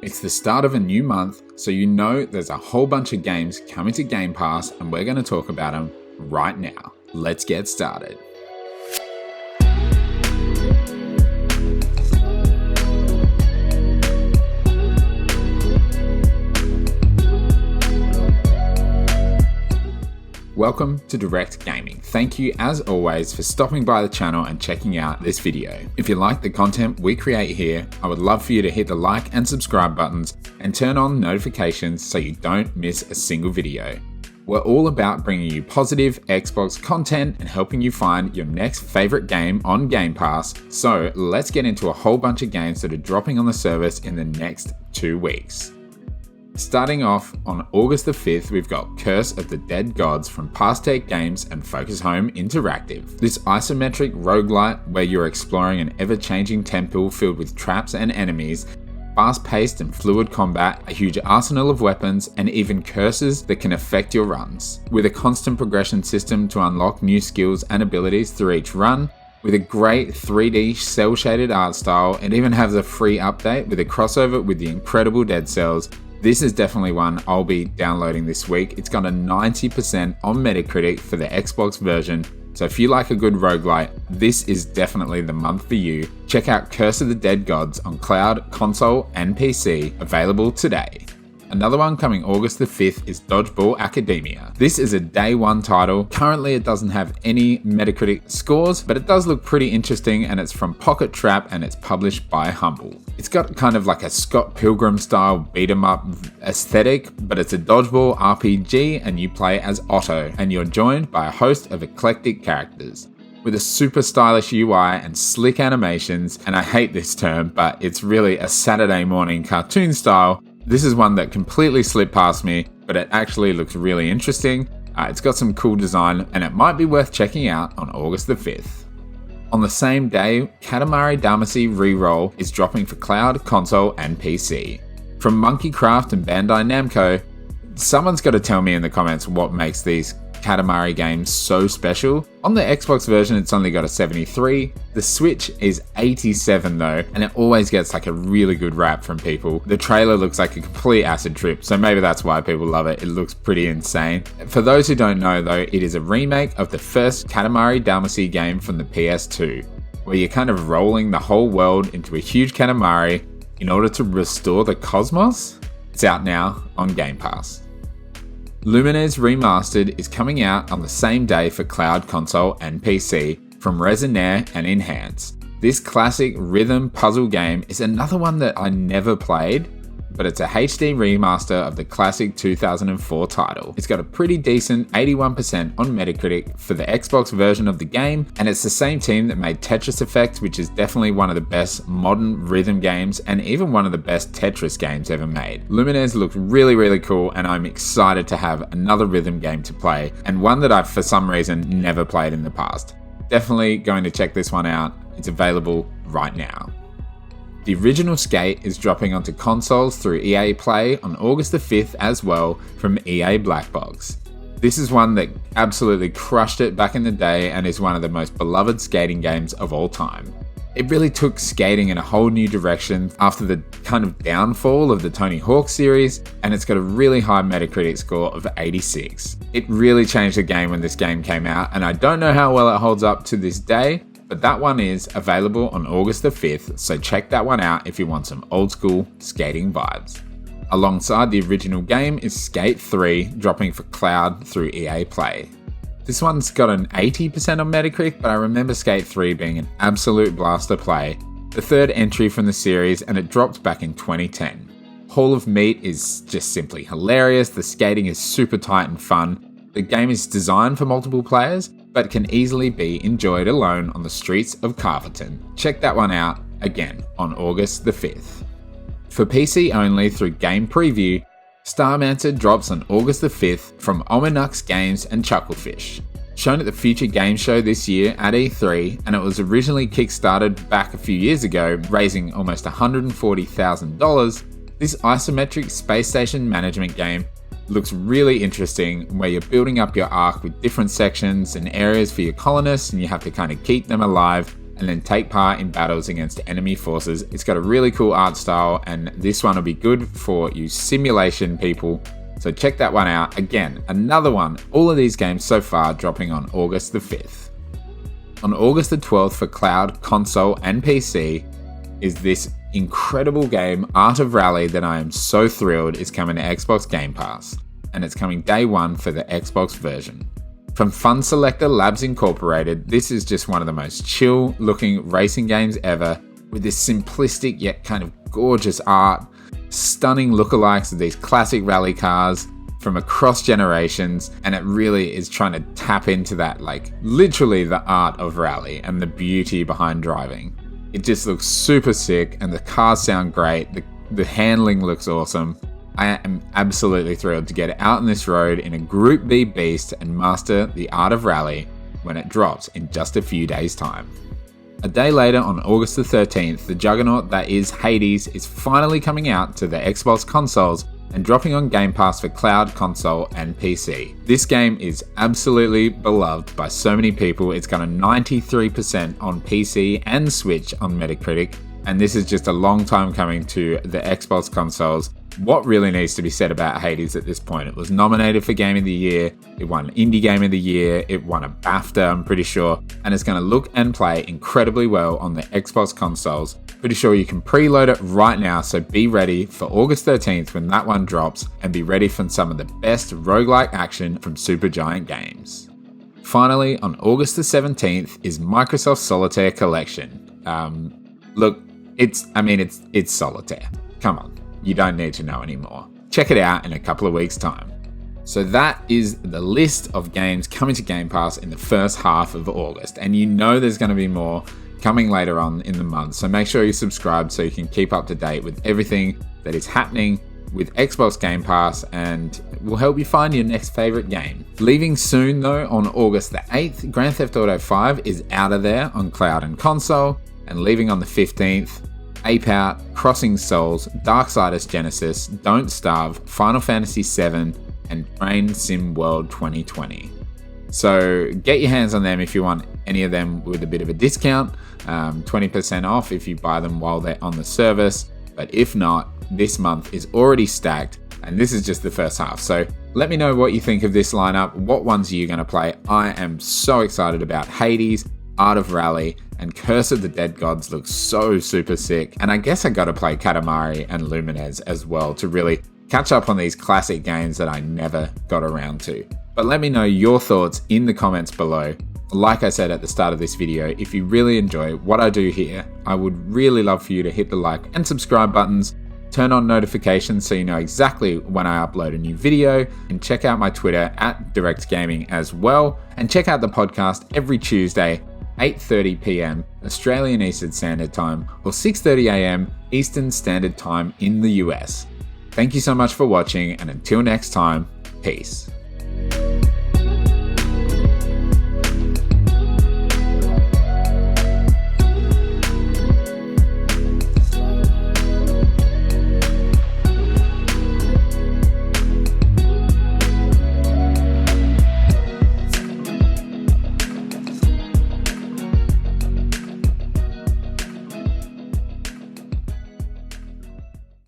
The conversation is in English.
It's the start of a new month, so you know there's a whole bunch of games coming to Game Pass, and we're going to talk about them right now. Let's get started. Welcome to Direckt Gaming. Thank you as always for stopping by the channel and checking out this video. If you like the content we create here, I would love for you to hit the like and subscribe buttons and turn on notifications so you don't miss a single video. We're all about bringing you positive Xbox content and helping you find your next favorite game on Game Pass. So let's get into a whole bunch of games that are dropping on the service in the next 2 weeks. Starting off on August the 5th, we've got Curse of the Dead Gods from Pastech Games and Focus Home Interactive. This isometric roguelite where you're exploring an ever-changing temple filled with traps and enemies, fast-paced and fluid combat, a huge arsenal of weapons, and even curses that can affect your runs. With a constant progression system to unlock new skills and abilities through each run, with a great 3D cel-shaded art style, it even has a free update with a crossover with the incredible Dead Cells. This is definitely one I'll be downloading this week. It's got a 90% on Metacritic for the Xbox version, so if you like a good roguelite, this is definitely the month for you. Check out Curse of the Dead Gods on cloud, console, and PC, available today. Another one coming August the 5th is Dodgeball Academia. This is a day one title. Currently it doesn't have any Metacritic scores, but it does look pretty interesting, and it's from Pocket Trap and it's published by Humble. It's got kind of like a Scott Pilgrim style beat 'em up aesthetic, but it's a dodgeball RPG and you play as Otto, and you're joined by a host of eclectic characters. With a super stylish UI and slick animations, and I hate this term, but it's really a Saturday morning cartoon style. This is one that completely slipped past me, but it actually looks really interesting. It's got some cool design, and it might be worth checking out on August the 5th. On the same day, Katamari Damacy Reroll is dropping for cloud, console, and PC. From Monkey Craft and Bandai Namco, someone's got to tell me in the comments what makes these Katamari games so special. On the Xbox version, it's only got a 73. The Switch is 87 though, and it always gets like a really good rap from people. The trailer looks like a complete acid trip, so maybe that's why people love it. It looks pretty insane. For those who don't know though, it is a remake of the first Katamari Damacy game from the PS2, where you're kind of rolling the whole world into a huge Katamari in order to restore the cosmos. It's out now on Game Pass. Lumines Remastered is coming out on the same day for cloud, console, and PC from Resinaire and Enhance. This classic rhythm puzzle game is another one that I never played, but it's a HD remaster of the classic 2004 title. It's got a pretty decent 81% on Metacritic for the Xbox version of the game, and it's the same team that made Tetris Effect, which is definitely one of the best modern rhythm games and even one of the best Tetris games ever made. Lumines looks really, really cool, and I'm excited to have another rhythm game to play, and one that I've for some reason never played in the past. Definitely going to check this one out. It's available right now. The original Skate is dropping onto consoles through EA Play on August the 5th as well from EA Black Box. This is one that absolutely crushed it back in the day and is one of the most beloved skating games of all time. It really took skating in a whole new direction after the kind of downfall of the Tony Hawk series, and it's got a really high Metacritic score of 86. It really changed the game when this game came out, and I don't know how well it holds up to this day, but that one is available on August the 5th, so check that one out if you want some old school skating vibes. Alongside the original game is Skate 3, dropping for cloud through EA Play. This one's got an 80% on Metacritic, but I remember Skate 3 being an absolute blast to play. The third entry from the series, and it dropped back in 2010. Hall of Meat is just simply hilarious, the skating is super tight and fun. The game is designed for multiple players, but can easily be enjoyed alone on the streets of Carverton. Check that one out, again, on August the 5th. For PC only through Game Preview, Starmancer drops on August the 5th from Ominux Games and Chucklefish. Shown at the Future Game Show this year at E3, and it was originally kickstarted back a few years ago, raising almost $140,000, this isometric space station management game looks really interesting, where you're building up your ark with different sections and areas for your colonists, and you have to kind of keep them alive and then take part in battles against enemy forces. It's got a really cool art style, and this one will be good for you simulation people. So check that one out. Again, another one. All of these games so far dropping on August the 5th. On August the 12th for cloud, console, and PC is this incredible game, Art of Rally, that I am so thrilled is coming to Xbox Game Pass. And it's coming day one for the Xbox version. From Fun Selector Labs Incorporated, this is just one of the most chill looking racing games ever, with this simplistic yet kind of gorgeous art, stunning lookalikes of these classic rally cars from across generations, and it really is trying to tap into that, like literally the art of rally and the beauty behind driving. It just looks super sick, and the cars sound great, the handling looks awesome. I am absolutely thrilled to get out on this road in a Group B beast and master the art of rally when it drops in just a few days' time. A day later, on August the 13th, the juggernaut that is Hades is finally coming out to the Xbox consoles and dropping on Game Pass for cloud, console, and PC. This game is absolutely beloved by so many people. It's got a 93% on PC and Switch on Metacritic, and this is just a long time coming to the Xbox consoles. What really needs to be said about Hades at this point? It was nominated for Game of the Year, it won Indie Game of the Year, it won a BAFTA, I'm pretty sure, and it's going to look and play incredibly well on the Xbox consoles. Pretty sure you can preload it right now, so be ready for August 13th when that one drops, and be ready for some of the best roguelike action from Supergiant Games. Finally, on August the 17th is Microsoft's Solitaire collection. Look, it's Solitaire. Come on. You don't need to know anymore. Check it out in a couple of weeks' time. So that is the list of games coming to Game Pass in the first half of August. And you know there's going to be more coming later on in the month. So make sure you subscribe so you can keep up to date with everything that is happening with Xbox Game Pass, and will help you find your next favorite game. Leaving soon though, on August the 8th, Grand Theft Auto 5 is out of there on cloud and console, and leaving on the 15th, Ape Out, Crossing Souls, Darksiders Genesis, Don't Starve, Final Fantasy VII, and Train Sim World 2020. So get your hands on them if you want any of them with a bit of a discount, 20% off if you buy them while they're on the service. But if not, this month is already stacked, and this is just the first half. So let me know what you think of this lineup. What ones are you going to play? I am so excited about Hades, Art of Rally, and Curse of the Dead Gods looks so super sick. And I guess I gotta play Katamari and Lumines as well to really catch up on these classic games that I never got around to. But let me know your thoughts in the comments below. Like I said at the start of this video, if you really enjoy what I do here, I would really love for you to hit the like and subscribe buttons, turn on notifications so you know exactly when I upload a new video, and check out my Twitter at Direckt Gaming as well, and check out the podcast every Tuesday, 8:30 PM Australian Eastern Standard Time, or 6:30 AM Eastern Standard Time in the US. Thank you so much for watching, and until next time, peace.